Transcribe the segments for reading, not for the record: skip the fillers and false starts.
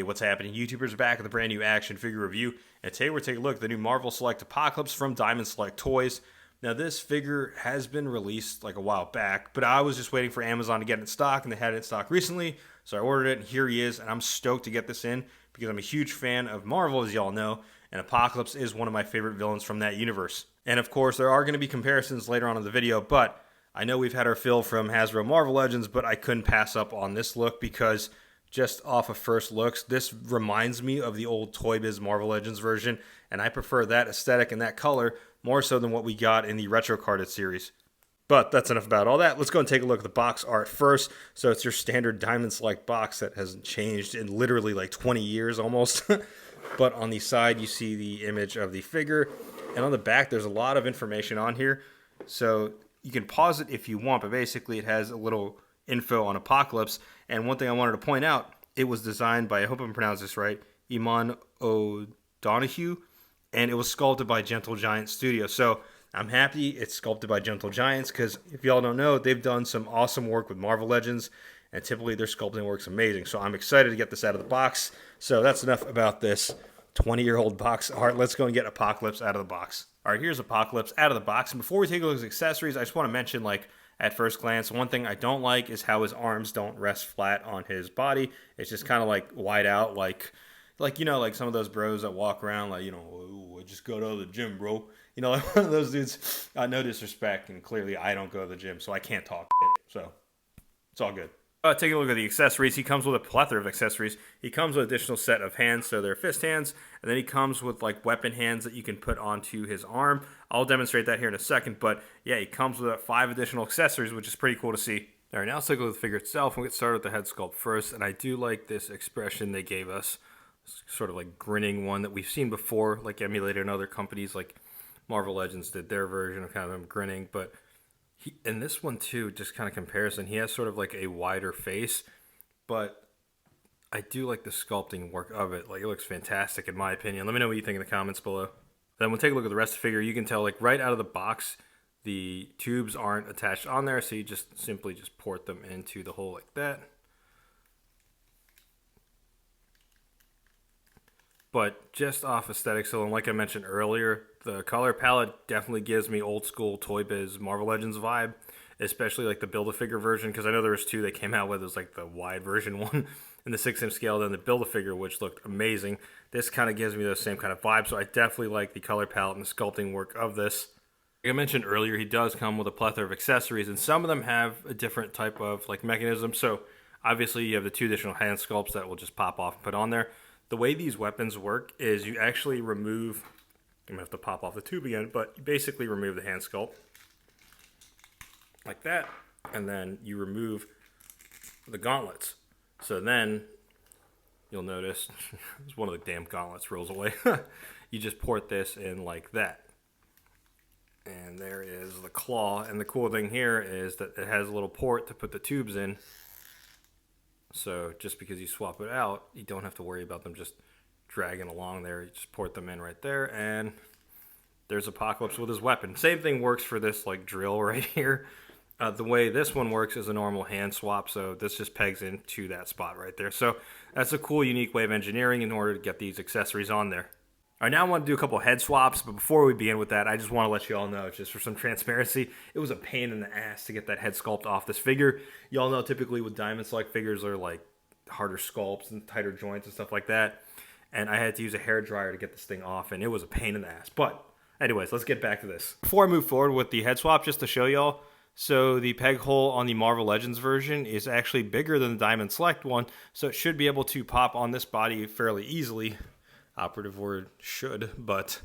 what's happening? YouTubers are back with a brand new action figure review, and today we're taking a look at the new Marvel Select Apocalypse from Diamond Select Toys. Now this figure has been released like a while back, but I was just waiting for Amazon to get it in stock, and they had it in stock recently, so I ordered it, and here he is, and I'm stoked to get this in, because I'm a huge fan of Marvel, as y'all know, and Apocalypse is one of my favorite villains from that universe. And of course, there are going to be comparisons later on in the video, but I know we've had our fill from Hasbro Marvel Legends, but I couldn't pass up on this look because just off of first looks, this reminds me of the old Toy Biz Marvel Legends version, and I prefer that aesthetic and that color more so than what we got in the retro carded series. But that's enough about all that. Let's go and take a look at the box art first. So it's your standard Diamond Select box that hasn't changed in literally like 20 years almost. But on the side, you see the image of the figure, and on the back, there's a lot of information on here. So you can pause it if you want, but basically it has a little info on Apocalypse. And one thing I wanted to point out, it was designed by, I hope I'm pronouncing this right, Iman O'Donoghue, and it was sculpted by Gentle Giant Studio. So I'm happy it's sculpted by Gentle Giants, because if y'all don't know, they've done some awesome work with Marvel Legends, and typically their sculpting work's amazing. So I'm excited to get this out of the box. So that's enough about this 20-year-old box art. Let's go and get Apocalypse out of the box. All right, here's Apocalypse out of the box. And before we take a look at his accessories, I just want to mention, like, at first glance, one thing I don't like is how his arms don't rest flat on his body. It's just kind of like wide out, like you know, like some of those bros that walk around like, you know, "Oh, I just got out of the gym, bro." You know, like one of those dudes. No disrespect, and clearly I don't go to the gym, so I can't talk shit. So it's all good. Taking a look at the accessories, he comes with a plethora of accessories. He comes with an additional set of hands, so they're fist hands, and then he comes with like weapon hands that you can put onto his arm. I'll demonstrate that here in a second, but yeah, he comes with 5 additional accessories, which is pretty cool to see. All right, now let's take a look at the figure itself. We'll get started with the head sculpt first, and I do like this expression they gave us, sort of like grinning one that we've seen before, like emulated in other companies, like Marvel Legends did their version of kind of him grinning, but in this one too, just kind of comparison, he has sort of like a wider face, but I do like the sculpting work of it. Like, it looks fantastic in my opinion. Let me know what you think in the comments below. Then we'll take a look at the rest of the figure. You can tell, like, right out of the box, the tubes aren't attached on there, so you just simply port them into the hole like that. But just off aesthetics alone, like I mentioned earlier, the color palette definitely gives me old school Toy Biz Marvel Legends vibe, especially like the Build-A-Figure version, because I know there was 2 they came out with. It was like the wide version one in the 6-inch scale, then the Build-A-Figure, which looked amazing. This kind of gives me those same kind of vibes, so I definitely like the color palette and the sculpting work of this. Like I mentioned earlier, he does come with a plethora of accessories, and some of them have a different type of like mechanism. So obviously you have the 2 additional hand sculpts that will just pop off and put on there. The way these weapons work is you actually remove, I'm going to have to pop off the tube again, but you basically remove the hand sculpt like that, and then you remove the gauntlets. So then you'll notice one of the damn gauntlets rolls away. You just port this in like that. And there is the claw, and the cool thing here is that it has a little port to put the tubes in. So just because you swap it out, you don't have to worry about them just dragging along there. You just port them in right there, and there's Apocalypse with his weapon. Same thing works for this like drill right here. The way this one works is a normal hand swap, so this just pegs into that spot right there. So that's a cool, unique way of engineering in order to get these accessories on there. All right, now I want to do a couple head swaps, but before we begin with that, I just want to let you all know, just for some transparency, it was a pain in the ass to get that head sculpt off this figure. Y'all know typically with Diamond Select figures are like harder sculpts and tighter joints and stuff like that, and I had to use a hair dryer to get this thing off, and it was a pain in the ass. But anyways, let's get back to this. Before I move forward with the head swap, just to show y'all, so the peg hole on the Marvel Legends version is actually bigger than the Diamond Select one, so it should be able to pop on this body fairly easily. Operative word should, but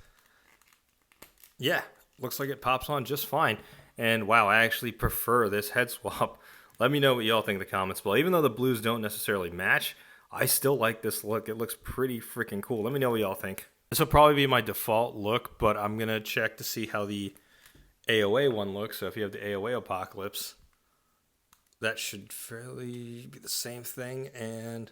yeah, looks like it pops on just fine. And wow, I actually prefer this head swap. Let me know what y'all think in the comments below. Even though the blues don't necessarily match, I still like this look. It looks pretty freaking cool. Let me know what y'all think. This will probably be my default look, but I'm gonna check to see how the AOA one looks. So if you have the AOA Apocalypse, that should fairly be the same thing. And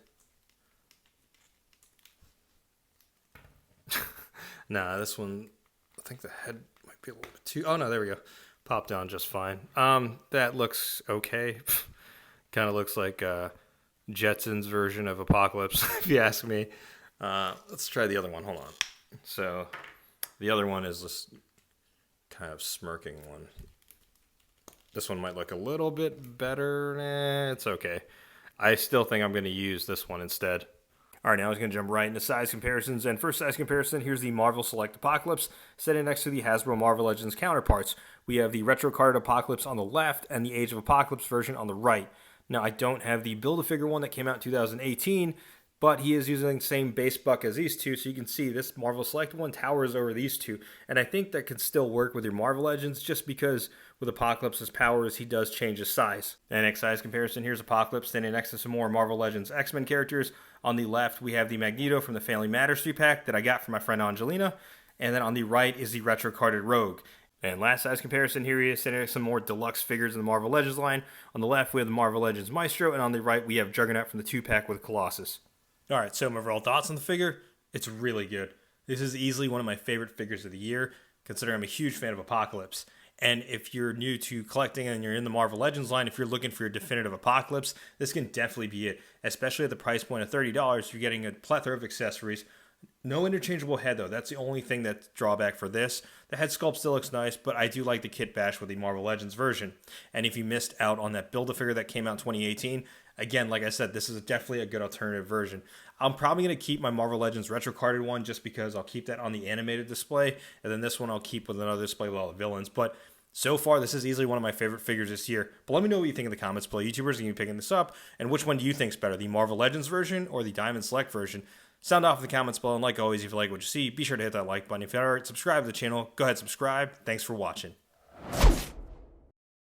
nah, this one, I think the head might be a little bit too... Oh, no, there we go. Popped down just fine. That looks okay. Kind of looks like Jetsons version of Apocalypse, if you ask me. Let's try the other one. Hold on. So the other one is this kind of smirking one. This one might look a little bit better. It's okay. I still think I'm going to use this one instead. All right, now I was going to jump right into size comparisons. And first size comparison, here's the Marvel Select Apocalypse, sitting next to the Hasbro Marvel Legends counterparts. We have the retro carded Apocalypse on the left and the Age of Apocalypse version on the right. Now, I don't have the Build-A-Figure one that came out in 2018, but he is using the same base buck as these two, so you can see this Marvel Select one towers over these two. And I think that could still work with your Marvel Legends, just because with Apocalypse's powers, he does change his size. And next size comparison, here's Apocalypse standing next to some more Marvel Legends X-Men characters. On the left, we have the Magneto from the Family Matters 3-pack that I got from my friend Angelina. And then on the right is the retro carded Rogue. And last size comparison, here he is sitting next to some more deluxe figures in the Marvel Legends line. On the left, we have the Marvel Legends Maestro, and on the right, we have Juggernaut from the 2-pack with Colossus. All right, so my overall thoughts on the figure, it's really good. This is easily one of my favorite figures of the year, considering I'm a huge fan of Apocalypse. And if you're new to collecting and you're in the Marvel Legends line, if you're looking for your definitive Apocalypse, this can definitely be it. Especially at the price point of $30, you're getting a plethora of accessories. No interchangeable head, though. That's the only thing that's drawback for this. The head sculpt still looks nice, but I do like the kit bash with the Marvel Legends version. And if you missed out on that Build-A-Figure that came out in 2018, again, like I said, this is definitely a good alternative version. I'm probably going to keep my Marvel Legends retro-carded one just because I'll keep that on the animated display, and then this one I'll keep with another display with all the villains. But so far, this is easily one of my favorite figures this year. But let me know what you think in the comments below. YouTubers are going to be picking this up, and which one do you think is better, the Marvel Legends version or the Diamond Select version? Sound off in the comments below, and like always, if you like what you see, be sure to hit that like button. If you haven't already subscribed to the channel, go ahead and subscribe. Thanks for watching.